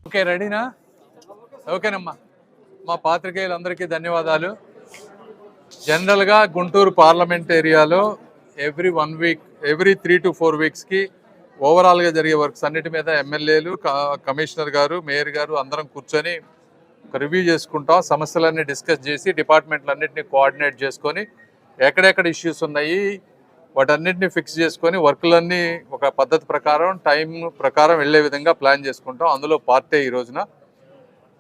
Okay రెడీనా? ఓకేనమ్మా. మా పాత్రికేయులందరికీ ధన్యవాదాలు. జనరల్గా గుంటూరు పార్లమెంట్ ఏరియాలో ఎవ్రీ 1 వీక్, ఎవ్రీ 3 to 4 వీక్స్కి ఓవరాల్గా జరిగే వర్క్స్ అన్నిటి మీద ఎమ్మెల్యేలు, కమిషనర్ గారు, మేయర్ గారు అందరం కూర్చొని ఒక రివ్యూ చేసుకుంటాం. సమస్యలన్నీ డిస్కస్ చేసి డిపార్ట్మెంట్లన్నింటినీ కోఆర్డినేట్ చేసుకొని ఎక్కడెక్కడ ఇష్యూస్ ఉన్నాయి వాటన్నిటిని ఫిక్స్ చేసుకొని వర్క్లన్నీ ఒక పద్ధతి ప్రకారం టైం ప్రకారం వెళ్లే విధంగా ప్లాన్ చేసుకుంటాం. అందులో పార్టీ ఈ రోజున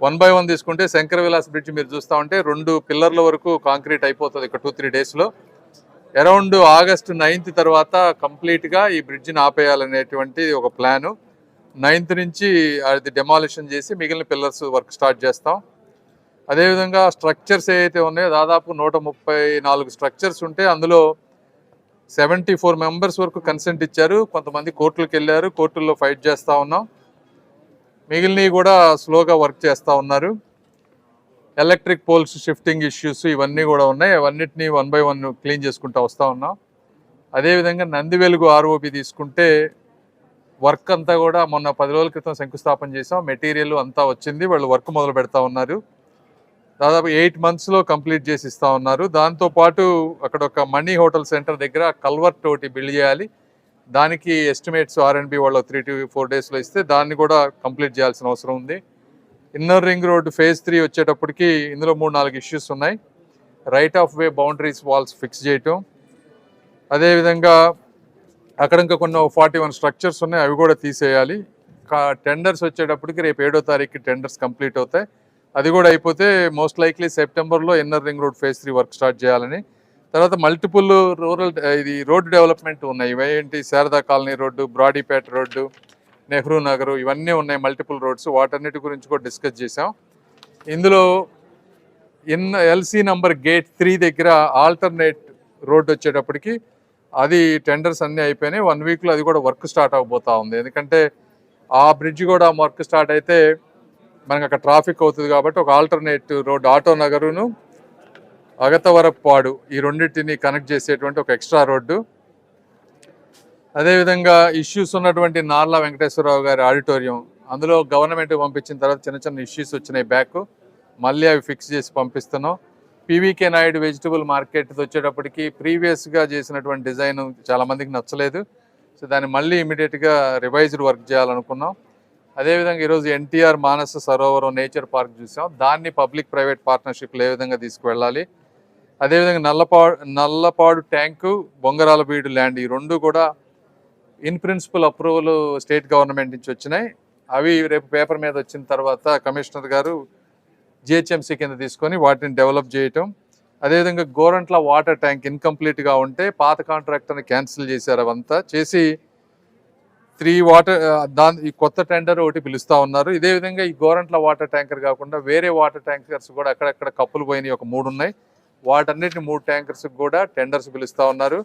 1 by 1 తీసుకుంటే శంకర విలాస్ బ్రిడ్జ్ మీరు చూస్తూ ఉంటే 2 పిల్లర్ల వరకు కాంక్రీట్ అయిపోతుంది ఇక 2-3 డేస్లో. అరౌండ్ August 9th తర్వాత కంప్లీట్గా ఈ బ్రిడ్జిని ఆపేయాలనేటువంటి ఒక ప్లాను. 9th నుంచి అది డెమాలిషన్ చేసి మిగిలిన పిల్లర్స్ వర్క్ స్టార్ట్ చేస్తాం. అదేవిధంగా స్ట్రక్చర్స్ ఏవైతే ఉన్నాయో దాదాపు 134 స్ట్రక్చర్స్ ఉంటే అందులో 74 మెంబర్స్ వరకు కన్సెంట్ ఇచ్చారు. కొంతమంది కోర్టులకు వెళ్ళారు, కోర్టుల్లో ఫైట్ చేస్తూ ఉన్నాం. మిగిలినవి కూడా స్లోగా వర్క్ చేస్తూ ఉన్నారు. ఎలక్ట్రిక్ పోల్స్ షిఫ్టింగ్ ఇష్యూస్ ఇవన్నీ కూడా ఉన్నాయి. అవన్నిటినీ 1 by 1 క్లీన్ చేసుకుంటూ వస్తూ ఉన్నాం. అదేవిధంగా నందివెలుగు ఆర్ఓబి తీసుకుంటే వర్క్ అంతా కూడా మొన్న 10 రోజుల క్రితం శంకుస్థాపన చేసాం. మెటీరియల్ అంతా వచ్చింది, వాళ్ళు వర్క్ మొదలు పెడతా ఉన్నారు. దాదాపు 8 monthsలో కంప్లీట్ చేసి ఇస్తూ ఉన్నారు. దాంతోపాటు అక్కడ ఒక మనీ హోటల్ సెంటర్ దగ్గర కల్వర్ట్ ఒకటి బిల్డ్ చేయాలి. దానికి ఎస్టిమేట్స్ R&B వాళ్ళు 3 to 4 daysలో ఇస్తే దాన్ని కూడా కంప్లీట్ చేయాల్సిన అవసరం ఉంది. ఇన్నర్ రింగ్ రోడ్ phase 3 వచ్చేటప్పటికి ఇందులో 3-4 ఇష్యూస్ ఉన్నాయి. Right of way boundaries walls fix చేయటం, అదేవిధంగా అక్కడ ఇంకా కొన్ని 41 స్ట్రక్చర్స్ ఉన్నాయి, అవి కూడా తీసేయాలి. టెండర్స్ వచ్చేటప్పటికి రేపు 7వ తారీఖుకి టెండర్స్ కంప్లీట్ అవుతాయి. అది కూడా అయిపోతే మోస్ట్ లైక్లీ సెప్టెంబర్లో inner ring road phase 3 work start చేయాలని. తర్వాత మల్టిపుల్ రూరల్ రోడ్డు డెవలప్మెంట్ ఉన్నాయి. ఇవేంటి Sharada colony road, Brodipet road, Nehru Nagar, ఇవన్నీ ఉన్నాయి మల్టిపుల్ రోడ్స్. వాటన్నిటి గురించి కూడా డిస్కస్ చేసాం. ఇందులో LC నంబర్ గేట్ 3 దగ్గర ఆల్టర్నేట్ రోడ్డు వచ్చేటప్పటికి అది టెండర్స్ అన్నీ అయిపోయినాయి. 1 వీక్లో అది కూడా వర్క్ స్టార్ట్ అవబోతా ఉంది. ఎందుకంటే ఆ బ్రిడ్జ్ కూడా వర్క్ స్టార్ట్ అయితే మనకు అక్కడ ట్రాఫిక్ అవుతుంది కాబట్టి ఒక ఆల్టర్నేట్ రోడ్డు ఆటో నగరును అగతవరపాడు ఈ రెండింటిని కనెక్ట్ చేసేటువంటి ఒక ఎక్స్ట్రా రోడ్డు. అదేవిధంగా ఇష్యూస్ ఉన్నటువంటి నార్ల వెంకటేశ్వరరావు గారి ఆడిటోరియం, అందులో గవర్నమెంట్ పంపించిన తర్వాత చిన్న చిన్న ఇష్యూస్ వచ్చినాయి బ్యాక్, మళ్ళీ అవి ఫిక్స్ చేసి పంపిస్తున్నాం. PVK నాయుడు వెజిటబుల్ మార్కెట్ వచ్చేటప్పటికి ప్రీవియస్గా చేసినటువంటి డిజైన్ చాలామందికి నచ్చలేదు. సో దాన్ని మళ్ళీ ఇమీడియట్గా రివైజ్డ్ వర్క్ చేయాలనుకున్నాం. అదేవిధంగా ఈరోజు NTR Manasa Sarovaram nature park చూసాం. దాన్ని పబ్లిక్ ప్రైవేట్ పార్ట్నర్షిప్లో ఏ విధంగా తీసుకువెళ్ళాలి. అదేవిధంగా నల్లపాడు ట్యాంకు, బొంగరాల బీడు ల్యాండ్, ఈ రెండు కూడా in principle approval state government నుంచి వచ్చినాయి. అవి రేపు పేపర్ మీద వచ్చిన తర్వాత కమిషనర్ గారు GHMC కింద తీసుకొని వాటిని డెవలప్ చేయటం. అదేవిధంగా గోరంట్ల వాటర్ ట్యాంక్ ఇన్కంప్లీట్గా ఉంటే పాత కాంట్రాక్టర్ని క్యాన్సిల్ చేశారు. అవంతా చేసి 3 వాటర్ ఈ కొత్త టెండర్ ఒకటి పిలుస్తూ ఉన్నారు. ఇదే విధంగా ఈ గోరంట్ల వాటర్ ట్యాంకర్ కాకుండా వేరే వాటర్ ట్యాంకర్స్ కూడా అక్కడక్కడ కప్పులు పోయినాయి, ఒక 3 ఉన్నాయి. వాటన్నిటిని 3 ట్యాంకర్స్ కూడా టెండర్స్ పిలుస్తూ ఉన్నారు.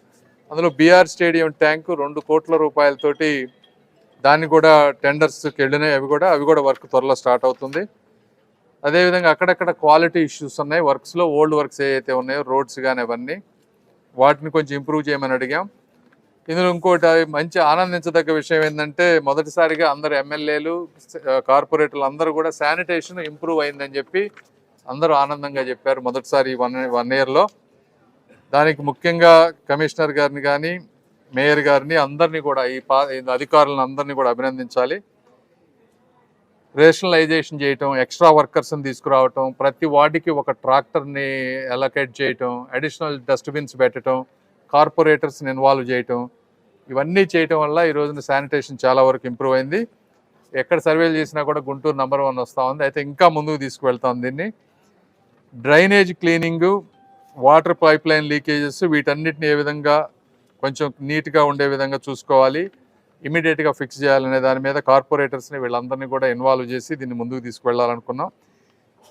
అందులో BR స్టేడియం ట్యాంకు 2 కోట్ల రూపాయలతోటి దాన్ని కూడా టెండర్స్కి వెళ్ళినాయి. అవి కూడా వర్క్ త్వరలో స్టార్ట్ అవుతుంది. అదేవిధంగా అక్కడక్కడ క్వాలిటీ ఇష్యూస్ ఉన్నాయి వర్క్స్లో. ఓల్డ్ వర్క్స్ ఏవైతే ఉన్నాయో రోడ్స్ కానీ అవన్నీ వాటిని కొంచెం ఇంప్రూవ్ చేయమని అడిగాం. ఇందులో ఇంకోటి మంచి ఆనందించదగ్గ విషయం ఏంటంటే మొదటిసారిగా అందరు ఎమ్మెల్యేలు, కార్పొరేటర్లు అందరూ కూడా శానిటేషన్ ఇంప్రూవ్ అయిందని చెప్పి అందరూ ఆనందంగా చెప్పారు మొదటిసారి 1 yearలో. దానికి ముఖ్యంగా కమిషనర్ గారిని కానీ మేయర్ గారిని అందరినీ కూడా ఈ అధికారులను అందరినీ కూడా అభినందించాలి. రేషనలైజేషన్ చేయటం, ఎక్స్ట్రా వర్కర్స్ని తీసుకురావటం, ప్రతి వార్డుకి ఒక ట్రాక్టర్ని అలొకేట్ చేయటం, అడిషనల్ డస్ట్బిన్స్ పెట్టడం, కార్పొరేటర్స్ని ఇన్వాల్వ్ చేయటం, ఇవన్నీ చేయటం వల్ల ఈ రోజున శానిటేషన్ చాలా వరకు ఇంప్రూవ్ అయింది. ఎక్కడ సర్వేలు చేసినా కూడా గుంటూరు నంబర్ 1 వస్తూ ఉంది. అయితే ఇంకా ముందుకు తీసుకువెళ్తాం దీన్ని. Drainage cleaning, water pipe line leakages, వీటన్నిటిని ఏ విధంగా కొంచెం నీట్గా ఉండే విధంగా చూసుకోవాలి, ఇమీడియట్గా ఫిక్స్ చేయాలనే దాని మీద కార్పొరేటర్స్ని వీళ్ళందరినీ కూడా ఇన్వాల్వ్ చేసి దీన్ని ముందుకు తీసుకువెళ్ళాలనుకున్నాం.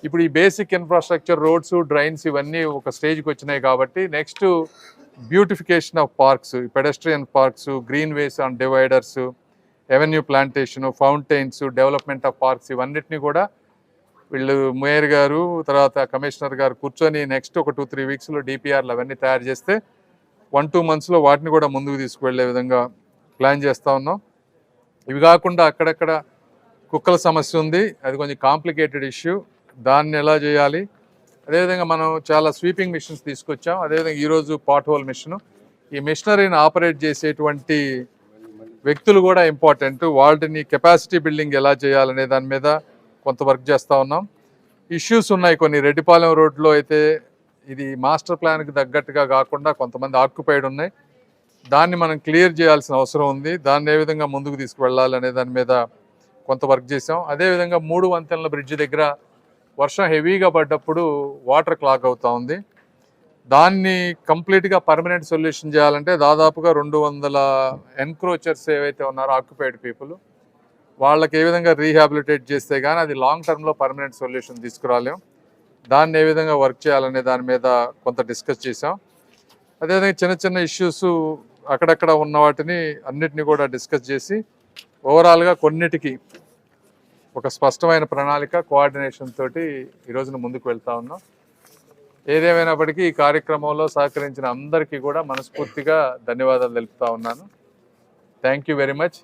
ఇప్పుడు ఈ బేసిక్ ఇన్ఫ్రాస్ట్రక్చర్, రోడ్స్, డ్రైన్స్ ఇవన్నీ ఒక స్టేజ్కి వచ్చినాయి కాబట్టి next beautification of parks, pedestrian parks, green ways on dividers, avenue plantation, fountains, development of parks, ఇవన్నిటిని కూడా వీళ్ళు మేయర్ గారు తర్వాత కమిషనర్ గారు కూర్చొని నెక్స్ట్ ఒక 2-3 వీక్స్లో DPRలు అవన్నీ తయారు చేస్తే 1-2 monthsలో వాటిని కూడా ముందుకు తీసుకువెళ్ళే విధంగా ప్లాన్ చేస్తూ ఉన్నాం. ఇవి కాకుండా అక్కడక్కడ కుక్కల సమస్య ఉంది, అది కొంచెం కాంప్లికేటెడ్ ఇష్యూ, దాన్ని ఎలా చేయాలి. అదేవిధంగా మనం చాలా స్వీపింగ్ మిషన్స్ తీసుకొచ్చాం. అదేవిధంగా ఈరోజు పాట్ హోల్ మిషన్. ఈ మిషనరీని ఆపరేట్ చేసేటువంటి వ్యక్తులు కూడా ఇంపార్టెంట్. వాటిని కెపాసిటీ బిల్డింగ్ ఎలా చేయాలనే దాని మీద కొంత వర్క్ చేస్తూ ఉన్నాం. ఇష్యూస్ ఉన్నాయి కొన్ని. రెడ్డిపాలెం రోడ్లో అయితే ఇది మాస్టర్ ప్లాన్కి తగ్గట్టుగా కాకుండా కొంతమంది ఆక్యుపైడ్ ఉన్నాయి. దాన్ని మనం క్లియర్ చేయాల్సిన అవసరం ఉంది. దాన్ని ఏ విధంగా ముందుకు తీసుకువెళ్ళాలి అనే దాని మీద కొంత వర్క్ చేసాం. అదేవిధంగా 3 వంతెనల బ్రిడ్జ్ దగ్గర వర్షం హెవీగా పడ్డప్పుడు వాటర్ క్లాగ్ అవుతూ ఉంది. దాన్ని కంప్లీట్గా పర్మనెంట్ సొల్యూషన్ చేయాలంటే దాదాపుగా 200 ఎన్క్రోచర్స్ ఏవైతే ఉన్నారో ఆక్యుపైడ్ పీపుల్, వాళ్ళకి ఏ విధంగా రీహాబిలిటేట్ చేస్తే కానీ అది లాంగ్ టర్మ్లో పర్మనెంట్ సొల్యూషన్ తీసుకురాలేం. దాన్ని ఏ విధంగా వర్క్ చేయాలనే దాని మీద కొంత డిస్కస్ చేసాం. అదేవిధంగా చిన్న చిన్న ఇష్యూస్ అక్కడక్కడ ఉన్న వాటిని అన్నిటిని కూడా డిస్కస్ చేసి ఓవరాల్గా కొన్నిటికి ఒక స్పష్టమైన ప్రణాళిక, కోఆర్డినేషన్ తోటి ఈ రోజున ముందుకు వెళ్తా ఉన్నాం. ఏదేమైనప్పటికీ ఈ కార్యక్రమంలో సహకరించిన అందరికీ కూడా మనస్ఫూర్తిగా ధన్యవాదాలు తెలుపుతా ఉన్నాను. Thank you very much.